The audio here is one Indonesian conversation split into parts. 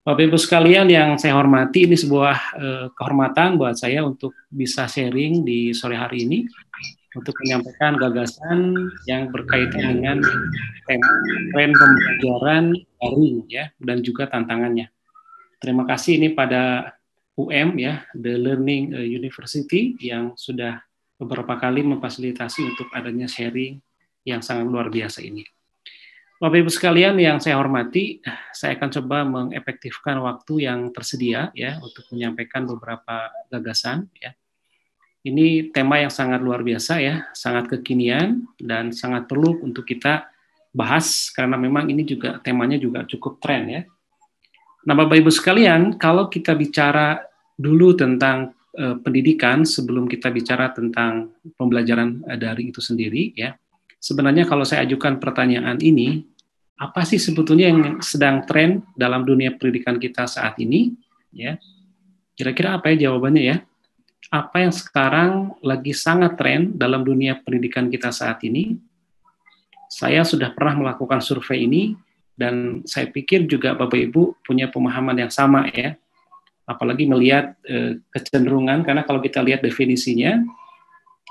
Bapak Ibu sekalian yang saya hormati, ini sebuah kehormatan buat saya untuk bisa sharing di sore hari ini untuk menyampaikan gagasan yang berkaitan dengan tema tren pembelajaran daring ya dan juga tantangannya. Terima kasih ini pada UM ya, The Learning University yang sudah beberapa kali memfasilitasi untuk adanya sharing yang sangat luar biasa ini. Bapak Ibu sekalian yang saya hormati, saya akan coba mengefektifkan waktu yang tersedia ya untuk menyampaikan beberapa gagasan ya. Ini tema yang sangat luar biasa ya, sangat kekinian dan sangat perlu untuk kita bahas karena memang ini juga temanya juga cukup tren ya. Nah, Bapak Ibu sekalian, kalau kita bicara dulu tentang pendidikan sebelum kita bicara tentang pembelajaran daring itu sendiri ya. Sebenarnya kalau saya ajukan pertanyaan ini, apa sih sebetulnya yang sedang tren dalam dunia pendidikan kita saat ini ya, kira-kira apa ya jawabannya ya, apa yang sekarang lagi sangat tren dalam dunia pendidikan kita saat ini. Saya sudah pernah melakukan survei ini dan saya pikir juga Bapak Ibu punya pemahaman yang sama ya, apalagi melihat kecenderungan, karena kalau kita lihat definisinya,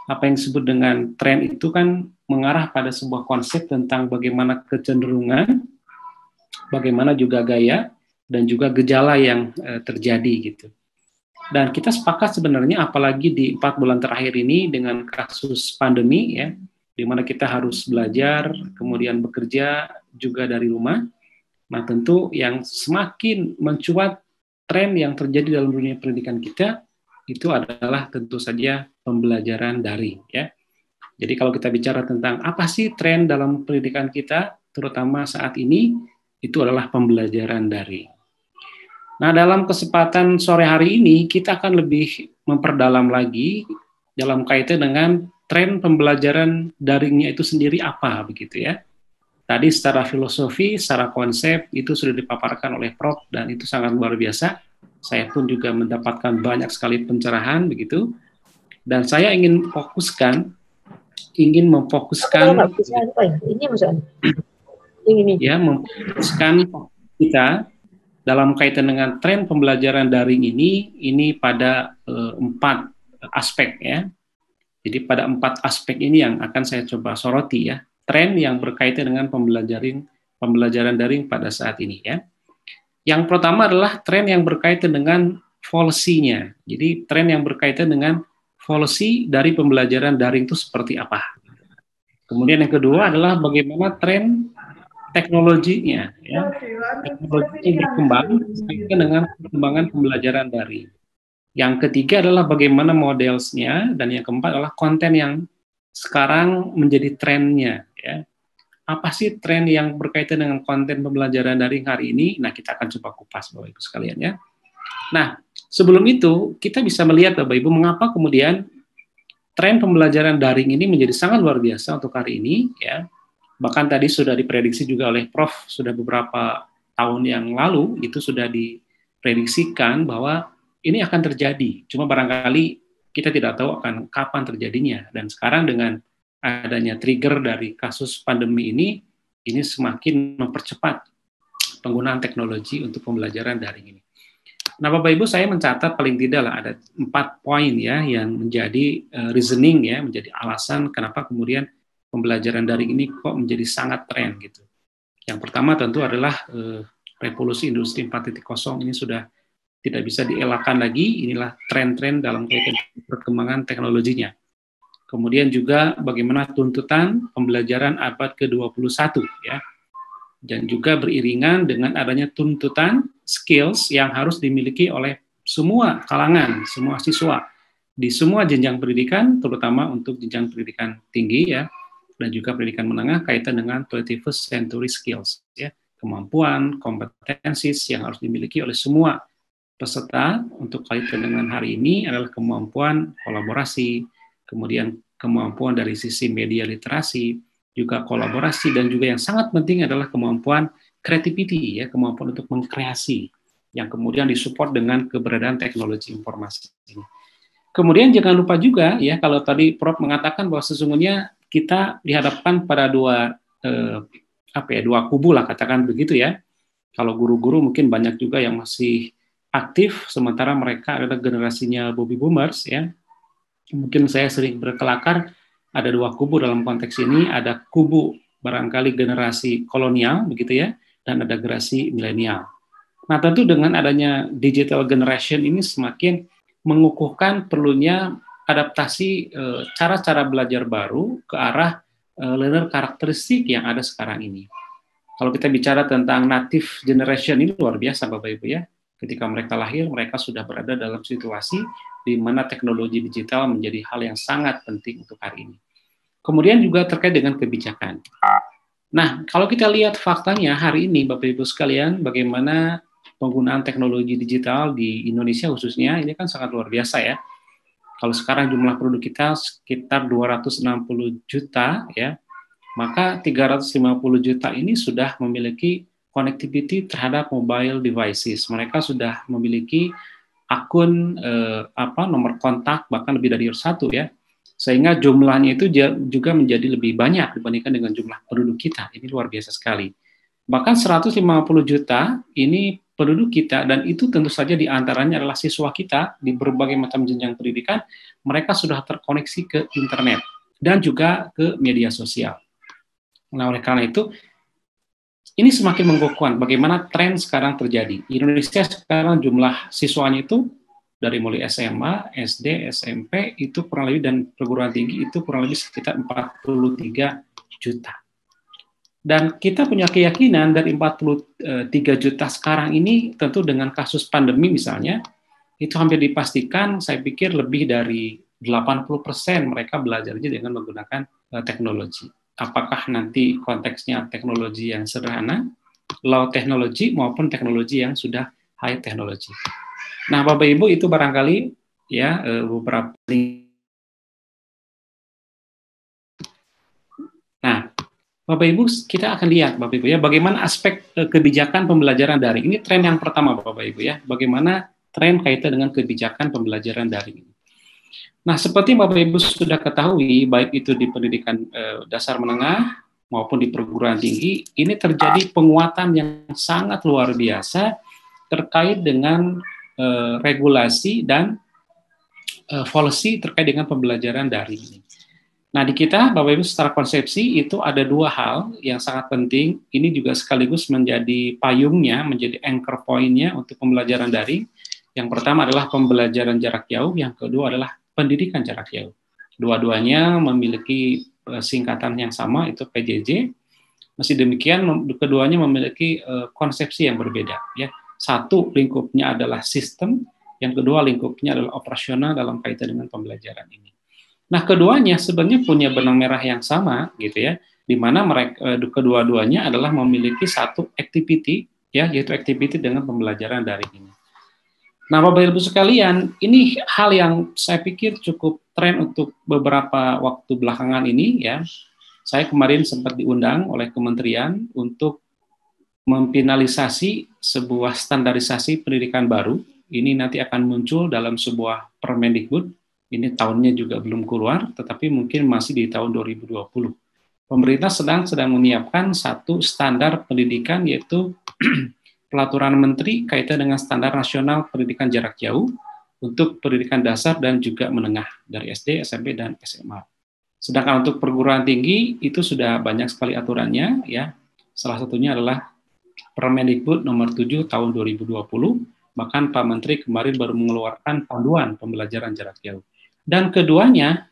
apa yang disebut dengan tren itu kan mengarah pada sebuah konsep tentang bagaimana kecenderungan, bagaimana juga gaya, dan juga gejala yang terjadi gitu. Dan kita sepakat sebenarnya apalagi di 4 bulan terakhir ini dengan kasus pandemi ya, di mana kita harus belajar, kemudian bekerja juga dari rumah. Nah tentu yang semakin mencuat tren yang terjadi dalam dunia pendidikan kita, itu adalah tentu saja pembelajaran daring ya. Jadi kalau kita bicara tentang apa sih tren dalam pendidikan kita, terutama saat ini, itu adalah pembelajaran daring. Nah, dalam kesempatan sore hari ini, kita akan lebih memperdalam lagi dalam kaitan dengan tren pembelajaran daringnya itu sendiri apa, begitu ya. Tadi secara filosofi, secara konsep, itu sudah dipaparkan oleh Prof. Dan itu sangat luar biasa. Saya pun juga mendapatkan banyak sekali pencerahan, begitu. Dan saya ingin memfokuskan ini maksudnya ini ya, memfokuskan kita dalam kaitan dengan tren pembelajaran daring ini pada 4 aspek ya. Jadi pada 4 aspek ini yang akan saya coba soroti ya, tren yang berkaitan dengan pembelajaran daring pada saat ini ya. Yang pertama adalah tren yang berkaitan dengan policy-nya. Jadi tren yang berkaitan dengan policy dari pembelajaran daring itu seperti apa. Kemudian yang kedua adalah bagaimana tren teknologinya ya. Teknologi yang berkembang berkaitan dengan perkembangan pembelajaran daring. Yang ketiga adalah bagaimana modelsnya, dan yang keempat adalah konten yang sekarang menjadi trennya ya. Apa sih tren yang berkaitan dengan konten pembelajaran daring hari ini? Nah, kita akan coba kupas Bapak Ibu sekalian ya. Nah, sebelum itu kita bisa melihat Bapak Ibu mengapa kemudian tren pembelajaran daring ini menjadi sangat luar biasa untuk hari ini ya. Bahkan tadi sudah diprediksi juga oleh Prof. Sudah beberapa tahun yang lalu itu sudah diprediksikan bahwa ini akan terjadi. Cuma barangkali kita tidak tahu akan kapan terjadinya. Dan sekarang dengan adanya trigger dari kasus pandemi ini semakin mempercepat penggunaan teknologi untuk pembelajaran daring ini. Nah, Bapak Ibu, saya mencatat paling tidak lah ada 4 poin ya yang menjadi reasoning ya, menjadi alasan kenapa kemudian pembelajaran daring ini kok menjadi sangat tren gitu. Yang pertama tentu adalah revolusi industri 4.0 ini sudah tidak bisa dielakkan lagi, inilah tren-tren dalam kaitan perkembangan teknologinya. Kemudian juga bagaimana tuntutan pembelajaran abad ke-21 ya. Dan juga beriringan dengan adanya tuntutan skills yang harus dimiliki oleh semua kalangan, semua siswa di semua jenjang pendidikan, terutama untuk jenjang pendidikan tinggi ya, dan juga pendidikan menengah kaitan dengan 21st century skills ya, kemampuan, kompetensi yang harus dimiliki oleh semua peserta untuk kaitan dengan hari ini adalah kemampuan kolaborasi, kemudian kemampuan dari sisi media literasi, juga kolaborasi, dan juga yang sangat penting adalah kemampuan creativity ya, kemampuan untuk mengkreasi yang kemudian disupport dengan keberadaan teknologi informasi ini. Kemudian jangan lupa juga ya, kalau tadi Prof mengatakan bahwa sesungguhnya kita dihadapkan pada dua kubu lah katakan begitu ya. Kalau guru-guru mungkin banyak juga yang masih aktif, sementara mereka adalah generasinya baby boomers ya. Mungkin saya sering berkelakar, ada dua kubu dalam konteks ini, ada kubu barangkali generasi kolonial begitu ya, dan ada generasi milenial. Nah, tentu dengan adanya digital generation ini semakin mengukuhkan perlunya adaptasi cara-cara belajar baru ke arah learner karakteristik yang ada sekarang ini. Kalau kita bicara tentang native generation ini luar biasa Bapak Ibu ya. Ketika mereka lahir, mereka sudah berada dalam situasi di mana teknologi digital menjadi hal yang sangat penting untuk hari ini. Kemudian juga terkait dengan kebijakan. Nah, kalau kita lihat faktanya hari ini Bapak Ibu sekalian, bagaimana penggunaan teknologi digital di Indonesia khususnya, ini kan sangat luar biasa ya. Kalau sekarang jumlah penduduk kita sekitar 260 juta ya, maka 350 juta ini sudah memiliki connectivity terhadap mobile devices. Mereka sudah memiliki akun nomor kontak bahkan lebih dari satu ya. Sehingga jumlahnya itu juga menjadi lebih banyak dibandingkan dengan jumlah penduduk kita. Ini luar biasa sekali. Bahkan 150 juta ini penduduk kita, dan itu tentu saja diantaranya adalah siswa kita di berbagai macam jenjang pendidikan, mereka sudah terkoneksi ke internet dan juga ke media sosial. Nah, oleh karena itu, ini semakin mengukuhkan bagaimana tren sekarang terjadi. Indonesia sekarang jumlah siswanya itu dari mulai SMA, SD, SMP, itu kurang lebih, dan perguruan tinggi itu kurang lebih sekitar 43 juta. Dan kita punya keyakinan dari 43 juta sekarang ini, tentu dengan kasus pandemi misalnya, itu hampir dipastikan, saya pikir lebih dari 80% mereka belajarnya dengan menggunakan teknologi. Apakah nanti konteksnya teknologi yang sederhana, low technology, maupun teknologi yang sudah high technology. Nah, Bapak Ibu, itu barangkali ya beberapa. Nah, Bapak Ibu, kita akan lihat Bapak Ibu ya, bagaimana aspek kebijakan pembelajaran daring. Ini tren yang pertama Bapak Ibu ya, bagaimana tren kaitan dengan kebijakan pembelajaran daring ini. Nah, seperti Bapak Ibu sudah ketahui, baik itu di pendidikan dasar menengah maupun di perguruan tinggi, ini terjadi penguatan yang sangat luar biasa terkait dengan regulasi dan policy terkait dengan pembelajaran daring ini. Nah, di kita, Bapak Ibu, secara konsepsi itu ada dua hal yang sangat penting. Ini juga sekaligus menjadi payungnya, menjadi anchor point-nya untuk pembelajaran daring. Yang pertama adalah pembelajaran jarak jauh, yang kedua adalah pendidikan jarak jauh. Dua-duanya memiliki singkatan yang sama, itu PJJ. Masih demikian, keduanya memiliki konsepsi yang berbeda. Ya, satu lingkupnya adalah sistem, yang kedua lingkupnya adalah operasional dalam kaitan dengan pembelajaran ini. Nah, keduanya sebenarnya punya benang merah yang sama, gitu ya, di mana mereka kedua-duanya adalah memiliki satu activity, ya, yaitu activity dengan pembelajaran daring ini. Nah, Bapak Ibu sekalian, ini hal yang saya pikir cukup tren untuk beberapa waktu belakangan ini ya. Saya kemarin sempat diundang oleh kementerian untuk memfinalisasi sebuah standarisasi pendidikan baru. Ini nanti akan muncul dalam sebuah Permendikbud. Ini tahunnya juga belum keluar, tetapi mungkin masih di tahun 2020. Pemerintah sedang menyiapkan satu standar pendidikan, yaitu Pelaturan Menteri kaitan dengan standar nasional pendidikan jarak jauh untuk pendidikan dasar dan juga menengah dari SD, SMP, dan SMA. Sedangkan untuk perguruan tinggi itu sudah banyak sekali aturannya ya. Salah satunya adalah Permendikbud nomor 7 tahun 2020. Bahkan Pak Menteri kemarin baru mengeluarkan panduan pembelajaran jarak jauh. Dan keduanya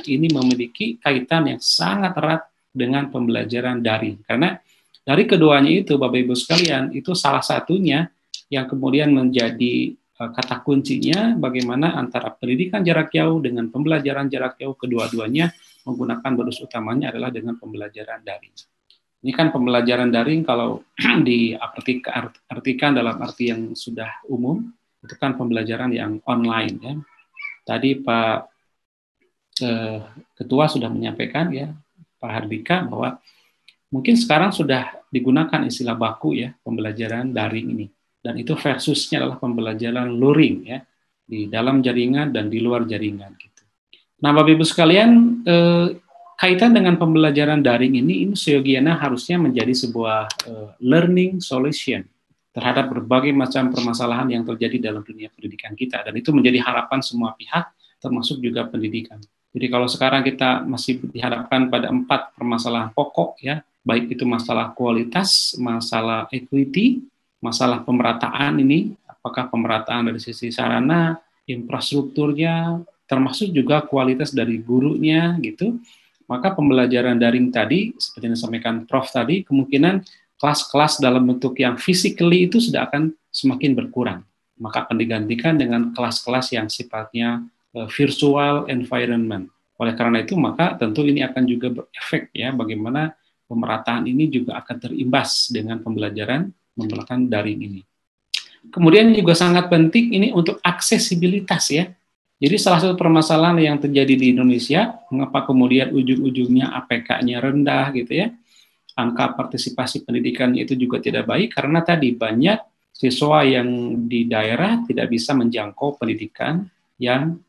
ini memiliki kaitan yang sangat erat dengan pembelajaran daring. Karena dari keduanya itu, Bapak Ibu sekalian, itu salah satunya yang kemudian menjadi kata kuncinya bagaimana antara pendidikan jarak jauh dengan pembelajaran jarak jauh, kedua-duanya menggunakan modus utamanya adalah dengan pembelajaran daring. Ini kan pembelajaran daring kalau diartikan dalam arti yang sudah umum, itu kan pembelajaran yang online ya. Tadi Pak Ketua sudah menyampaikan ya, Pak Hardika, bahwa mungkin sekarang sudah digunakan istilah baku ya, pembelajaran daring ini. Dan itu versusnya adalah pembelajaran luring ya, di dalam jaringan dan di luar jaringan gitu. Nah, Bapak Ibu sekalian, kaitan dengan pembelajaran daring ini seyogiana harusnya menjadi sebuah learning solution terhadap berbagai macam permasalahan yang terjadi dalam dunia pendidikan kita, dan itu menjadi harapan semua pihak, termasuk juga pendidikan. Jadi kalau sekarang kita masih dihadapkan pada 4 permasalahan pokok, ya, baik itu masalah kualitas, masalah equity, masalah pemerataan ini, apakah pemerataan dari sisi sarana, infrastrukturnya, termasuk juga kualitas dari gurunya, gitu. Maka pembelajaran daring tadi, seperti yang disampaikan Prof tadi, kemungkinan kelas-kelas dalam bentuk yang physically itu sudah akan semakin berkurang. Maka akan digantikan dengan kelas-kelas yang sifatnya virtual environment. Oleh karena itu, maka tentu ini akan juga berefek, ya, bagaimana pemerataan ini juga akan terimbas dengan pembelajaran menggunakan daring ini. Kemudian juga sangat penting ini untuk aksesibilitas, ya. Jadi salah satu permasalahan yang terjadi di Indonesia, mengapa kemudian ujung-ujungnya APK-nya rendah, gitu ya, angka partisipasi pendidikan itu juga tidak baik, karena tadi banyak siswa yang di daerah tidak bisa menjangkau pendidikan yang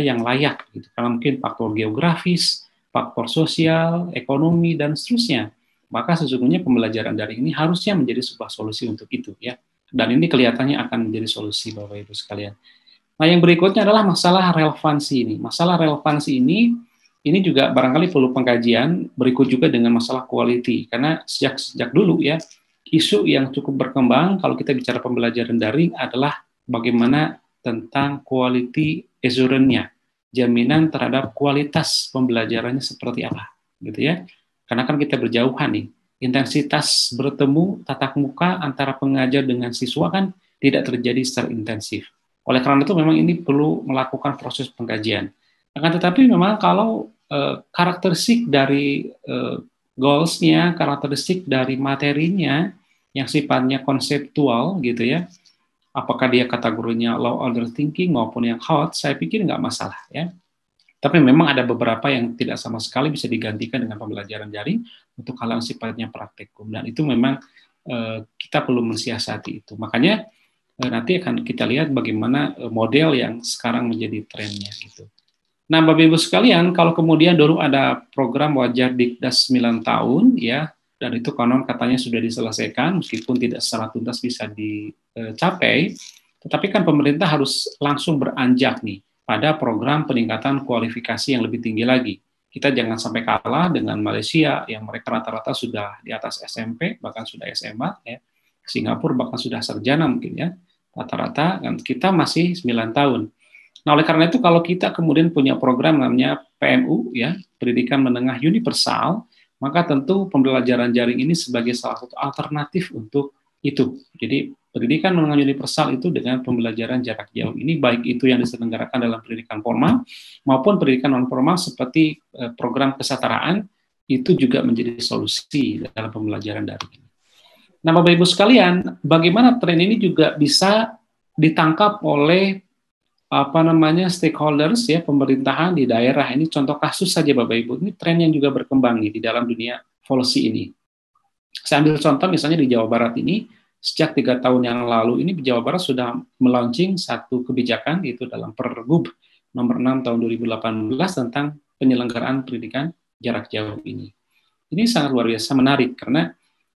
yang layak, gitu. Karena mungkin faktor geografis, faktor sosial, ekonomi, dan seterusnya. Maka sesungguhnya pembelajaran daring ini harusnya menjadi sebuah solusi untuk itu, ya. Dan ini kelihatannya akan menjadi solusi, Bapak Ibu sekalian. Nah, yang berikutnya adalah masalah relevansi ini. Masalah relevansi ini juga barangkali perlu pengkajian, berikut juga dengan masalah quality. Karena sejak dulu, ya, isu yang cukup berkembang kalau kita bicara pembelajaran daring adalah bagaimana tentang quality assurance-nya, jaminan terhadap kualitas pembelajarannya seperti apa, gitu ya. Karena kan kita berjauhan nih, intensitas bertemu tatap muka antara pengajar dengan siswa kan tidak terjadi secara intensif. Oleh karena itu memang ini perlu melakukan proses pengkajian. Akan tetapi memang kalau karakteristik dari goals-nya, karakteristik dari materinya yang sifatnya konseptual, gitu ya, apakah dia kategorinya low order thinking maupun yang hot, saya pikir nggak masalah, ya. Tapi memang ada beberapa yang tidak sama sekali bisa digantikan dengan pembelajaran daring untuk hal yang sifatnya praktikum, dan itu memang kita perlu mensiasati itu. Makanya nanti akan kita lihat bagaimana model yang sekarang menjadi trennya, gitu. Nah, Bapak Ibu sekalian, kalau kemudian dulu ada program Wajar Dikdas 9 tahun, ya, dan itu konon katanya sudah diselesaikan, meskipun tidak secara tuntas bisa dicapai, tetapi kan pemerintah harus langsung beranjak nih pada program peningkatan kualifikasi yang lebih tinggi lagi. Kita jangan sampai kalah dengan Malaysia yang mereka rata-rata sudah di atas SMP, bahkan sudah SMA, ya. Singapura bahkan sudah sarjana mungkin, ya, rata-rata, kan kita masih 9 tahun. Nah, oleh karena itu kalau kita kemudian punya program namanya PMU, ya, Pendidikan Menengah Universal, maka tentu pembelajaran daring ini sebagai salah satu alternatif untuk itu. Jadi pendidikan menengah universal itu dengan pembelajaran jarak jauh ini, baik itu yang diselenggarakan dalam pendidikan formal maupun pendidikan non formal seperti program kesetaraan, itu juga menjadi solusi dalam pembelajaran daring ini. Nah, Bapak Ibu sekalian, bagaimana tren ini juga bisa ditangkap oleh stakeholders, ya, pemerintahan di daerah. Ini contoh kasus saja, Bapak Ibu. Ini tren yang juga berkembang nih di dalam dunia policy ini. Saya ambil contoh misalnya di Jawa Barat ini, sejak 3 tahun yang lalu ini Jawa Barat sudah melaunching satu kebijakan, yaitu dalam Pergub nomor 6 tahun 2018 tentang penyelenggaraan pendidikan jarak jauh ini. Ini sangat luar biasa menarik karena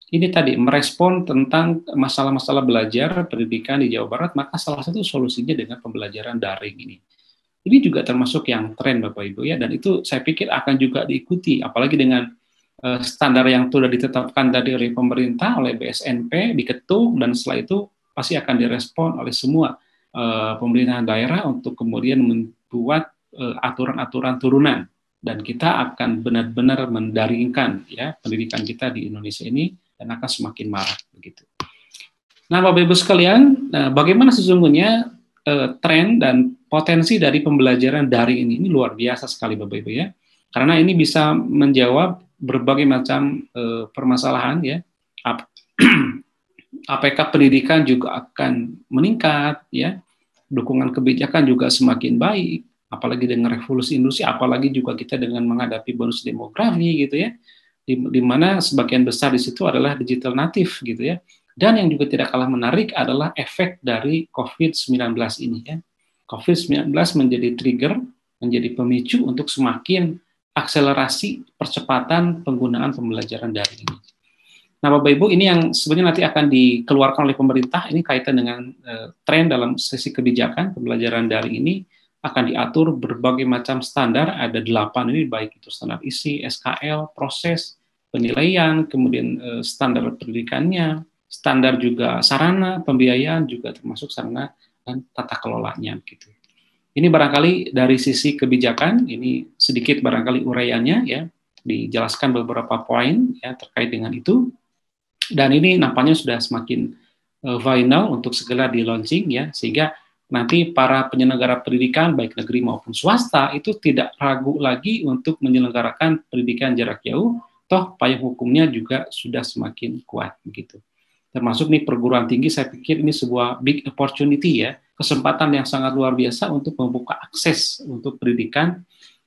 ini tadi merespon tentang masalah-masalah belajar pendidikan di Jawa Barat, maka salah satu solusinya dengan pembelajaran daring ini. Ini juga termasuk yang tren, Bapak Ibu, ya, dan itu saya pikir akan juga diikuti, apalagi dengan standar yang sudah ditetapkan tadi oleh pemerintah, oleh BSNP, diketuk, dan setelah itu pasti akan direspon oleh semua pemerintahan daerah untuk kemudian membuat aturan-aturan turunan, dan kita akan benar-benar mendaringkan, ya, pendidikan kita di Indonesia ini, dan akan semakin marak begitu. Nah, Bapak Ibu sekalian, bagaimana sesungguhnya tren dan potensi dari pembelajaran daring ini luar biasa sekali, Bapak Ibu, ya, karena ini bisa menjawab berbagai macam permasalahan, ya. APK pendidikan juga akan meningkat, ya, dukungan kebijakan juga semakin baik, apalagi dengan revolusi industri, apalagi juga kita dengan menghadapi bonus demografi, gitu ya. Di mana sebagian besar di situ adalah digital natif, gitu ya. Dan yang juga tidak kalah menarik adalah efek dari COVID-19 ini, ya. COVID-19 menjadi trigger, menjadi pemicu untuk semakin akselerasi percepatan penggunaan pembelajaran daring ini. Nah, Bapak Ibu, ini yang sebenarnya nanti akan dikeluarkan oleh pemerintah, ini kaitan dengan tren dalam sesi kebijakan pembelajaran daring ini akan diatur berbagai macam standar, ada 8 ini, baik itu standar isi, SKL, proses, penilaian, kemudian standar pendidikannya, standar juga sarana, pembiayaan juga termasuk sarana dan tata kelolanya gitu. Ini barangkali dari sisi kebijakan, ini sedikit barangkali uraiannya ya, dijelaskan beberapa poin ya terkait dengan itu. Dan ini nampaknya sudah semakin final untuk segera di launching ya, sehingga nanti para penyelenggara pendidikan baik negeri maupun swasta itu tidak ragu lagi untuk menyelenggarakan pendidikan jarak jauh, toh payung hukumnya juga sudah semakin kuat begitu. Termasuk nih perguruan tinggi, saya pikir ini sebuah big opportunity ya, kesempatan yang sangat luar biasa untuk membuka akses untuk pendidikan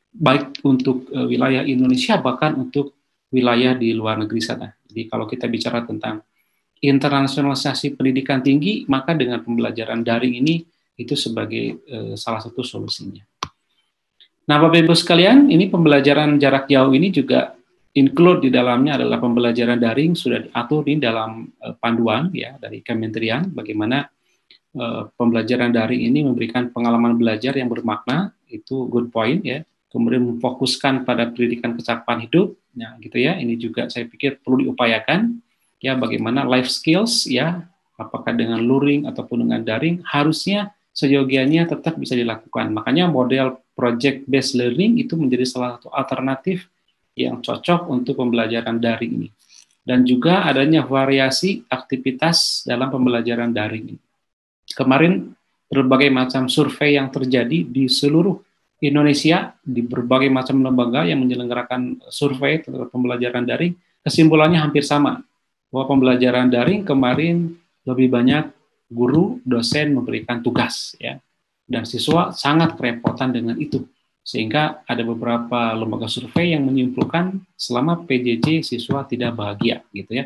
baik untuk wilayah Indonesia bahkan untuk wilayah di luar negeri sana. Jadi kalau kita bicara tentang internasionalisasi pendidikan tinggi, maka dengan pembelajaran daring ini itu sebagai salah satu solusinya. Nah, Bapak Ibu sekalian, ini pembelajaran jarak jauh ini juga include di dalamnya adalah pembelajaran daring, sudah diatur di dalam panduan ya dari Kementerian bagaimana pembelajaran daring ini memberikan pengalaman belajar yang bermakna, itu good point ya. Kemudian memfokuskan pada pendidikan kecapapan hidup, ya gitu ya. Ini juga saya pikir perlu diupayakan ya, bagaimana life skills ya, apakah dengan luring ataupun dengan daring harusnya seyogianya tetap bisa dilakukan. Makanya model project based learning itu menjadi salah satu alternatif yang cocok untuk pembelajaran daring ini. Dan juga adanya variasi aktivitas dalam pembelajaran daring ini. Kemarin berbagai macam survei yang terjadi di seluruh Indonesia, di berbagai macam lembaga yang menyelenggarakan survei terhadap pembelajaran daring, kesimpulannya hampir sama, bahwa pembelajaran daring kemarin lebih banyak guru, dosen memberikan tugas, ya, dan siswa sangat kerepotan dengan itu, sehingga ada beberapa lembaga survei yang menyimpulkan selama PJJ siswa tidak bahagia, gitu ya.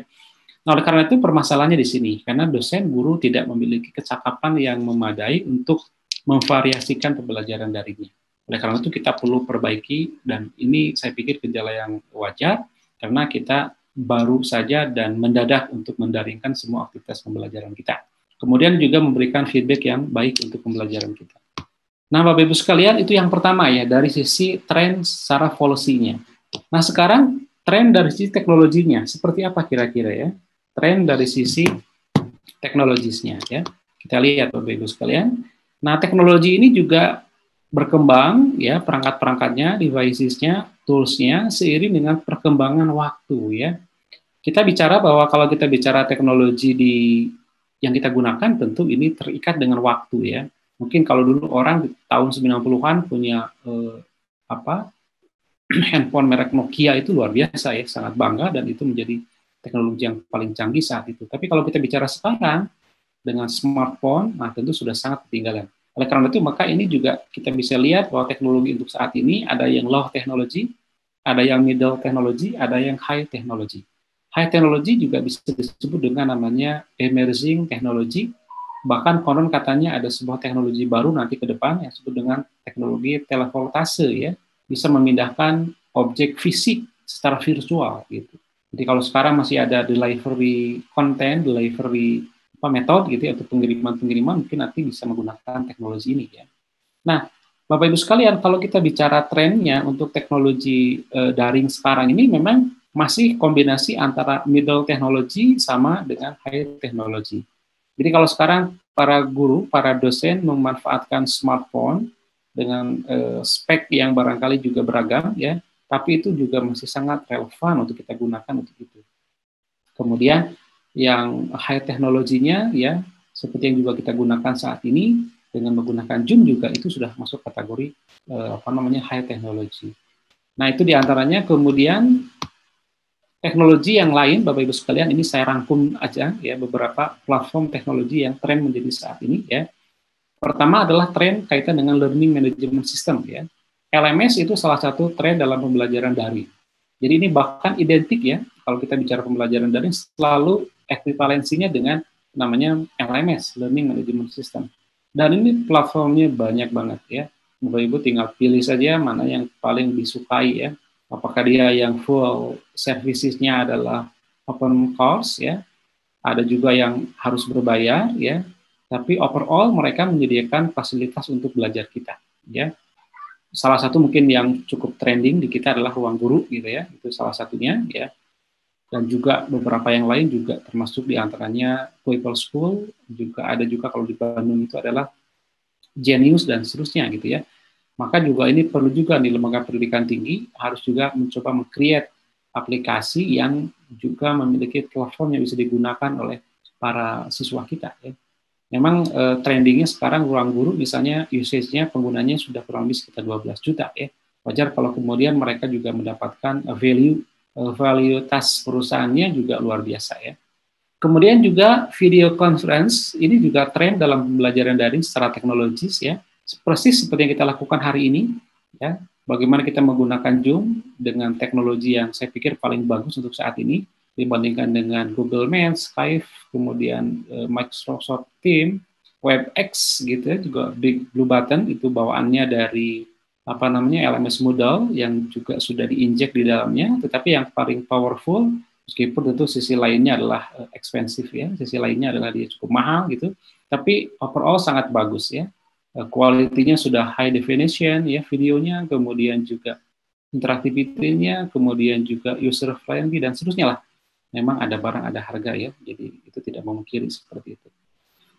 Nah, oleh karena itu permasalahannya di sini, karena dosen, guru tidak memiliki kecakapan yang memadai untuk memvariasikan pembelajaran daringnya. Oleh karena itu kita perlu perbaiki, dan ini saya pikir gejala yang wajar, karena kita baru saja dan mendadak untuk mendaringkan semua aktivitas pembelajaran kita. Kemudian juga memberikan feedback yang baik untuk pembelajaran kita. Nah, Bapak Ibu sekalian, itu yang pertama ya, dari sisi tren secara policy-nya. Nah, sekarang tren dari sisi teknologinya, seperti apa kira-kira ya? Tren dari sisi teknologisnya ya. Kita lihat Bapak Ibu sekalian. Nah, teknologi ini juga berkembang ya, perangkat-perangkatnya, devices-nya, tools-nya seiring dengan perkembangan waktu ya. Kita bicara bahwa kalau kita bicara teknologi yang kita gunakan tentu ini terikat dengan waktu ya. Mungkin kalau dulu orang di tahun 90-an punya handphone merek Nokia itu luar biasa ya, sangat bangga dan itu menjadi teknologi yang paling canggih saat itu. Tapi kalau kita bicara sekarang dengan smartphone, nah tentu sudah sangat ketinggalan. Oleh karena itu, maka ini juga kita bisa lihat bahwa teknologi untuk saat ini ada yang low technology, ada yang middle technology, ada yang high technology. High technology juga bisa disebut dengan namanya emerging technology, bahkan konon katanya ada sebuah teknologi baru nanti ke depan yang disebut dengan teknologi teleportase ya, bisa memindahkan objek fisik secara virtual gitu. Jadi kalau sekarang masih ada delivery content, delivery metode gitu ya, untuk pengiriman-pengiriman, mungkin nanti bisa menggunakan teknologi ini ya. Nah, Bapak Ibu sekalian, kalau kita bicara trennya untuk teknologi daring sekarang ini memang masih kombinasi antara middle technology sama dengan high technology. Jadi kalau sekarang para guru, para dosen memanfaatkan smartphone dengan spek yang barangkali juga beragam ya, tapi itu juga masih sangat relevan untuk kita gunakan untuk itu. Kemudian yang high teknologinya ya, seperti yang juga kita gunakan saat ini dengan menggunakan Zoom juga itu sudah masuk kategori high technology. Nah, itu diantaranya. Kemudian teknologi yang lain, Bapak Ibu sekalian, ini saya rangkum aja ya beberapa platform teknologi yang tren menjadi saat ini ya. Pertama adalah tren kaitan dengan learning management system ya. LMS itu salah satu tren dalam pembelajaran daring. Jadi ini bahkan identik ya, kalau kita bicara pembelajaran daring selalu ekvivalensinya dengan namanya LMS, Learning Management System. Dan ini platformnya banyak banget ya. Bapak Ibu tinggal pilih saja mana yang paling disukai ya. Apakah dia yang full servicesnya adalah open course ya, ada juga yang harus berbayar ya, tapi overall mereka menyediakan fasilitas untuk belajar kita ya. Salah satu mungkin yang cukup trending di kita adalah Ruang Guru gitu ya, itu salah satunya ya. Dan juga beberapa yang lain juga termasuk di antaranya People School, juga ada juga kalau di Bandung itu adalah Genius dan seterusnya gitu ya. Maka juga ini perlu juga di lembaga pendidikan tinggi harus juga mencoba meng-create aplikasi yang juga memiliki platform yang bisa digunakan oleh para siswa kita ya. Memang trendingnya sekarang Ruang Guru misalnya usage-nya penggunanya sudah kurang lebih sekitar 12 juta ya. Wajar kalau kemudian mereka juga mendapatkan value tas perusahaannya juga luar biasa ya. Kemudian juga video conference ini juga tren dalam pembelajaran daring secara teknologis ya. Persis seperti yang kita lakukan hari ini ya. Bagaimana kita menggunakan Zoom dengan teknologi yang saya pikir paling bagus untuk saat ini dibandingkan dengan Google Meet, Skype, kemudian Microsoft Teams, WebEx gitu ya, juga Big Blue Button itu bawaannya dari apa namanya LMS Moodle yang juga sudah diinjek di dalamnya, tetapi yang paling powerful meskipun tentu sisi lainnya adalah expensive ya, sisi lainnya adalah dia cukup mahal gitu, tapi overall sangat bagus ya. Kualitinya sudah high definition ya videonya, kemudian juga interaktivitinya, kemudian juga user friendly dan seterusnya lah. Memang ada barang ada harga ya, jadi itu tidak memungkiri seperti itu.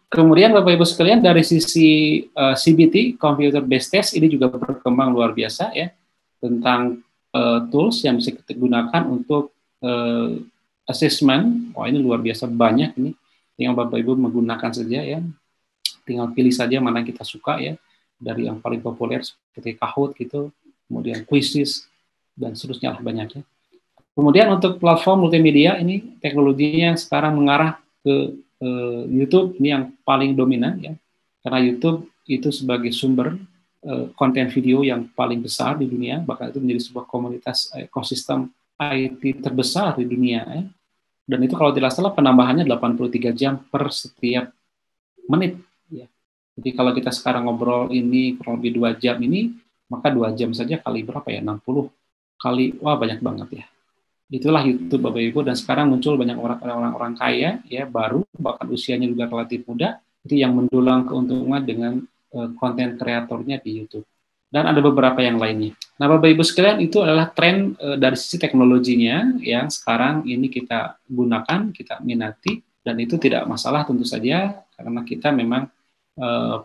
Kemudian Bapak Ibu sekalian dari sisi CBT computer based test ini juga berkembang luar biasa ya tentang tools yang bisa kita gunakan untuk assessment. Wah ini luar biasa banyak ini, yang Bapak Ibu menggunakan saja ya. Tinggal pilih saja mana yang kita suka ya, dari yang paling populer seperti Kahoot gitu, kemudian Quizzes dan seterusnya lah banyaknya. Kemudian untuk platform multimedia ini teknologinya sekarang mengarah ke YouTube ini yang paling dominan ya, karena YouTube itu sebagai sumber konten video yang paling besar di dunia, bahkan itu menjadi sebuah komunitas ekosistem IT terbesar di dunia ya. Dan itu kalau tidak salah penambahannya 83 jam per setiap menit ya. Jadi kalau kita sekarang ngobrol ini kurang lebih 2 jam ini, maka 2 jam saja kali berapa ya? 60 kali, wah banyak banget ya. Itulah YouTube Bapak Ibu, dan sekarang muncul banyak orang-orang kaya ya baru, bahkan usianya juga relatif muda, itu yang mendulang keuntungan dengan konten kreatornya di YouTube. Dan ada beberapa yang lainnya. Nah Bapak Ibu sekalian, itu adalah tren dari sisi teknologinya yang sekarang ini kita gunakan, kita minati, dan itu tidak masalah tentu saja karena kita memang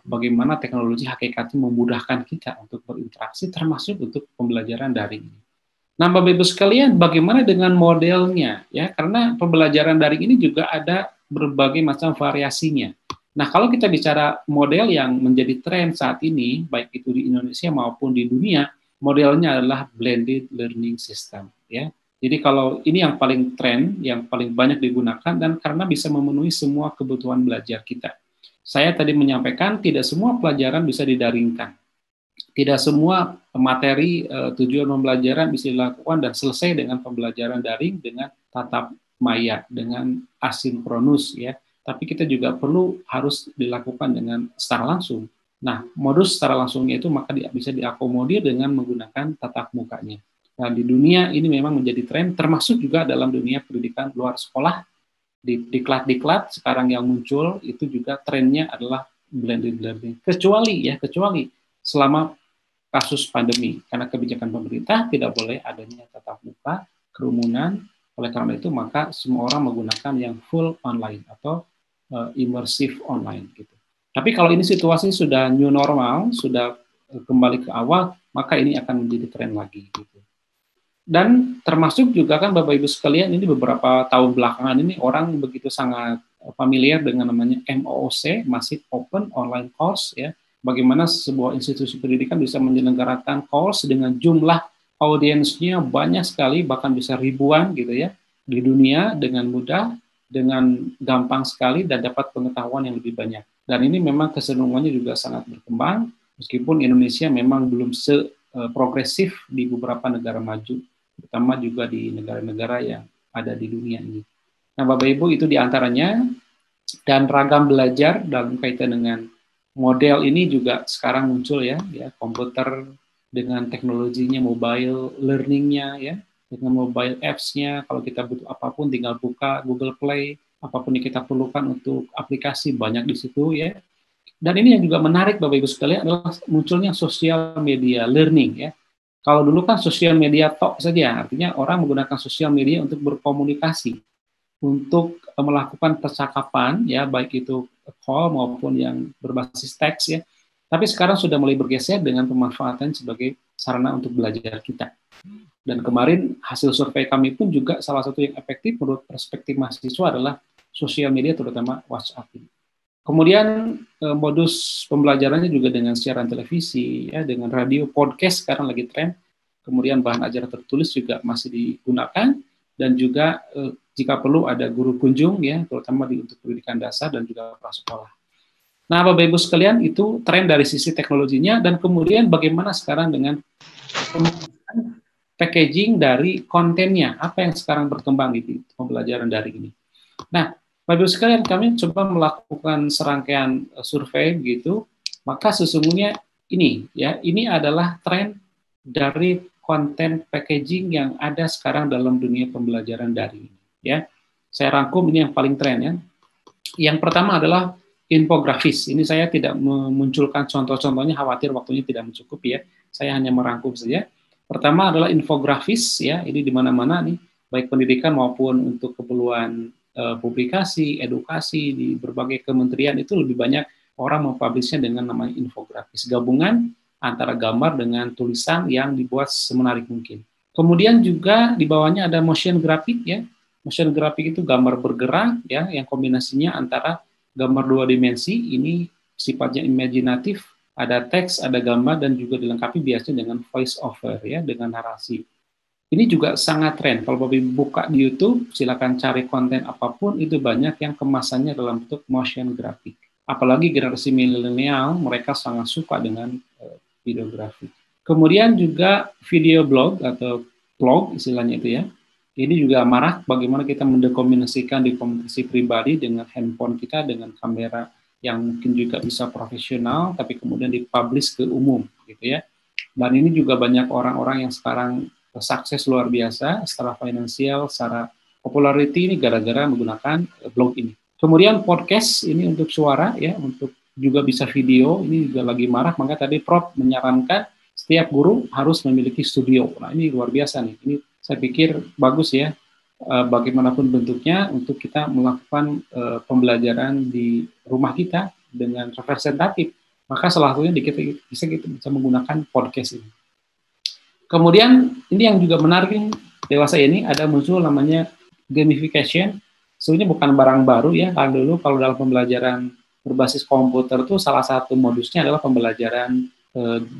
bagaimana teknologi hakikatnya memudahkan kita untuk berinteraksi termasuk untuk pembelajaran daring. Nah, Bapak Ibu sekalian, bagaimana dengan modelnya ya? Karena pembelajaran daring ini juga ada berbagai macam variasinya. Nah, kalau kita bicara model yang menjadi tren saat ini, baik itu di Indonesia maupun di dunia, modelnya adalah blended learning system ya. Jadi kalau ini yang paling tren, yang paling banyak digunakan dan karena bisa memenuhi semua kebutuhan belajar kita. Saya tadi menyampaikan tidak semua pelajaran bisa didaringkan. Tidak semua materi tujuan pembelajaran bisa dilakukan dan selesai dengan pembelajaran daring dengan tatap maya, dengan asinkronus ya. Tapi kita juga perlu harus dilakukan dengan secara langsung. Nah, modus secara langsungnya itu maka bisa diakomodir dengan menggunakan tatap mukanya. Nah, di dunia ini memang menjadi tren, termasuk juga dalam dunia pendidikan luar sekolah. Di diklat-diklat sekarang yang muncul itu juga trennya adalah blended learning. Kecuali selama kasus pandemi, karena kebijakan pemerintah tidak boleh adanya tatap muka, kerumunan. Oleh karena itu maka semua orang menggunakan yang full online atau immersive online gitu. Tapi kalau ini situasi sudah new normal, sudah kembali ke awal, maka ini akan menjadi tren lagi gitu. Dan termasuk juga kan Bapak Ibu sekalian, ini beberapa tahun belakangan ini orang begitu sangat familiar dengan namanya MOOC, Massive Open Online Course ya. Bagaimana sebuah institusi pendidikan bisa menyelenggarakan course dengan jumlah audiensnya banyak sekali, bahkan bisa ribuan gitu ya, di dunia dengan mudah, dengan gampang sekali dan dapat pengetahuan yang lebih banyak. Dan ini memang kecenderungannya juga sangat berkembang, meskipun Indonesia memang belum progresif di beberapa negara maju, terutama juga di negara-negara yang ada di dunia ini. Nah, Bapak Ibu, itu diantaranya, dan ragam belajar dalam kaitan dengan model ini juga sekarang muncul ya komputer dengan teknologinya, mobile learning-nya ya, dengan mobile apps-nya. Kalau kita butuh apapun tinggal buka Google Play, apapun yang kita perlukan untuk aplikasi banyak di situ ya. Dan ini yang juga menarik Bapak Ibu sekalian adalah munculnya sosial media learning ya. Kalau dulu kan sosial media tok saja, artinya orang menggunakan sosial media untuk berkomunikasi, untuk melakukan percakapan ya, baik itu call maupun yang berbasis teks ya. Tapi sekarang sudah mulai bergeser dengan pemanfaatan sebagai sarana untuk belajar kita. Dan kemarin hasil survei kami pun juga salah satu yang efektif menurut perspektif mahasiswa adalah sosial media, terutama WhatsApp ini. Kemudian modus pembelajarannya juga dengan siaran televisi, ya, dengan radio, podcast sekarang lagi tren. Kemudian bahan ajar tertulis juga masih digunakan, dan juga jika perlu ada guru kunjung, ya, terutama untuk pendidikan dasar dan juga prasekolah. Nah, Bapak Ibu sekalian, itu tren dari sisi teknologinya, dan kemudian bagaimana sekarang dengan packaging dari kontennya, apa yang sekarang berkembang di pembelajaran daring ini. Nah, Bapak Ibu sekalian, kami coba melakukan serangkaian survei begitu, maka sesungguhnya ini ya, ini adalah tren dari konten packaging yang ada sekarang dalam dunia pembelajaran daring ya. Saya rangkum ini yang paling tren ya. Yang pertama adalah infografis. Ini saya tidak memunculkan contoh-contohnya, khawatir waktunya tidak mencukupi ya. Saya hanya merangkum saja. Pertama adalah infografis ya, ini di mana-mana nih, baik pendidikan maupun untuk keperluan publikasi, edukasi di berbagai kementerian itu lebih banyak orang mempublishnya dengan namanya infografis, gabungan antara gambar dengan tulisan yang dibuat semenarik mungkin. Kemudian juga di bawahnya ada motion graphic ya. Motion graphic itu gambar bergerak ya, yang kombinasinya antara gambar dua dimensi, ini sifatnya imajinatif, ada teks, ada gambar, dan juga dilengkapi biasanya dengan voice over ya, dengan narasi. Ini juga sangat tren. Kalau Bapak buka di YouTube, silakan cari konten apapun, itu banyak yang kemasannya dalam bentuk motion graphic. Apalagi generasi milenial, mereka sangat suka dengan videografi. Kemudian juga video blog atau vlog istilahnya itu ya. Ini juga marak bagaimana kita mendokumentasikan di komunikasi pribadi dengan handphone kita, dengan kamera yang mungkin juga bisa profesional, tapi kemudian dipublish ke umum gitu ya. Dan ini juga banyak orang-orang yang sekarang sukses luar biasa secara finansial, secara popularity ini gara-gara menggunakan blog ini. Kemudian podcast ini untuk suara ya, untuk juga bisa video, ini juga lagi marak, maka tadi Prof menyarankan setiap guru harus memiliki studio. Nah, ini luar biasa nih. Ini saya pikir bagus ya, bagaimanapun bentuknya untuk kita melakukan pembelajaran di rumah kita dengan representatif. Maka salah satunya kita bisa menggunakan podcast ini. Kemudian ini yang juga menarik dewasa ini ada muncul namanya gamification. Sebenarnya bukan barang baru ya. Kalau dalam pembelajaran berbasis komputer itu salah satu modusnya adalah pembelajaran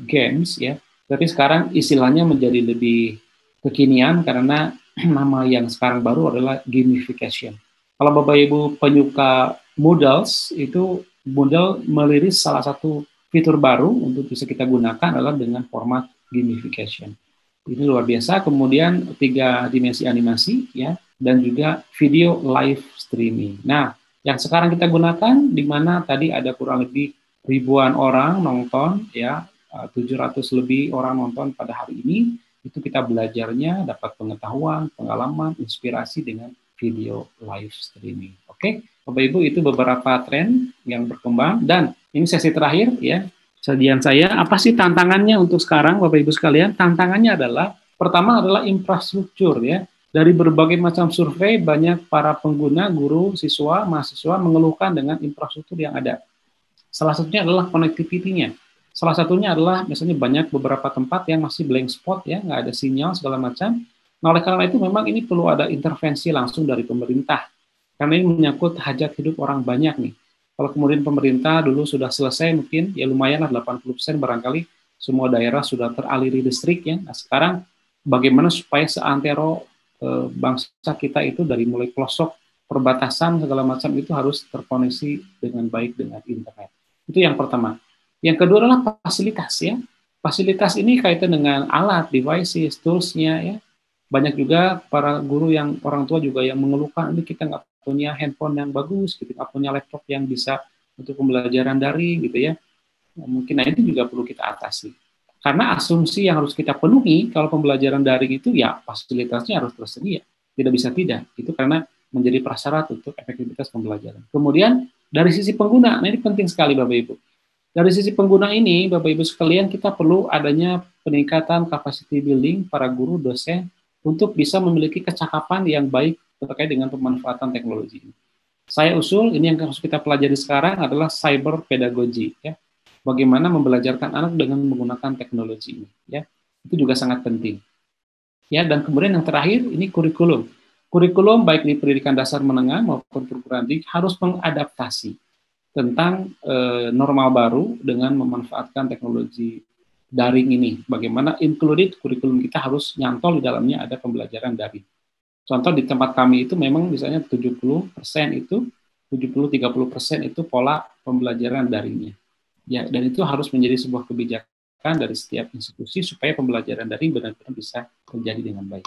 games ya. Tapi sekarang istilahnya menjadi lebih kekinian karena nama yang sekarang baru adalah gamification. Kalau Bapak Ibu penyuka Moodles, itu Moodle merilis salah satu fitur baru untuk bisa kita gunakan adalah dengan format gamification. Ini luar biasa. Kemudian 3 dimensi animasi ya, dan juga video live streaming. Nah, yang sekarang kita gunakan di mana tadi ada kurang lebih ribuan orang nonton ya, 700 lebih orang nonton pada hari ini, itu kita belajarnya dapat pengetahuan, pengalaman, inspirasi dengan video live streaming. Oke, Bapak Ibu, itu beberapa tren yang berkembang, dan ini sesi terakhir ya. Sajian saya, apa sih tantangannya untuk sekarang Bapak Ibu sekalian? Tantangannya adalah, pertama adalah infrastruktur ya. Dari berbagai macam survei, banyak para pengguna, guru, siswa, mahasiswa mengeluhkan dengan infrastruktur yang ada. Salah satunya adalah connectivity-nya. Salah satunya adalah misalnya banyak beberapa tempat yang masih blank spot ya, nggak ada sinyal segala macam. Nah, oleh karena itu memang ini perlu ada intervensi langsung dari pemerintah. Karena ini menyangkut hajat hidup orang banyak nih. Kalau kemudian pemerintah dulu sudah selesai mungkin, ya lumayanlah 80% barangkali semua daerah sudah teraliri listrik ya. Nah, sekarang bagaimana supaya seantero bangsa kita itu dari mulai pelosok perbatasan segala macam itu harus terkoneksi dengan baik dengan internet. Itu yang pertama. Yang kedua adalah fasilitas ya. Fasilitas ini kaitan dengan alat, devices, tools-nya ya. Banyak juga para guru yang orang tua juga yang mengeluhkan, ini kita nggak punya handphone yang bagus, gitu, nggak punya laptop yang bisa untuk pembelajaran daring gitu ya. Nah, mungkin itu juga perlu kita atasi. Karena asumsi yang harus kita penuhi kalau pembelajaran daring itu ya fasilitasnya harus tersedia. Tidak bisa tidak. Itu karena menjadi prasyarat untuk efektivitas pembelajaran. Kemudian dari sisi pengguna, nah ini penting sekali Bapak Ibu. Dari sisi pengguna ini, Bapak Ibu sekalian, kita perlu adanya peningkatan capacity building para guru, dosen, untuk bisa memiliki kecakapan yang baik terkait dengan pemanfaatan teknologi ini. Saya usul, ini yang harus kita pelajari sekarang adalah cyber pedagogy, ya. Bagaimana membelajarkan anak dengan menggunakan teknologi ini, ya. Itu juga sangat penting. Ya, dan kemudian yang terakhir ini kurikulum. Kurikulum baik di pendidikan dasar menengah maupun perguruan tinggi harus mengadaptasi tentang normal baru dengan memanfaatkan teknologi daring ini. Bagaimana included kurikulum kita harus nyantol di dalamnya ada pembelajaran daring. Contoh di tempat kami itu memang misalnya 70% itu 70-30% itu pola pembelajaran daringnya. Ya, dan itu harus menjadi sebuah kebijakan dari setiap institusi supaya pembelajaran daring benar-benar bisa terjadi dengan baik.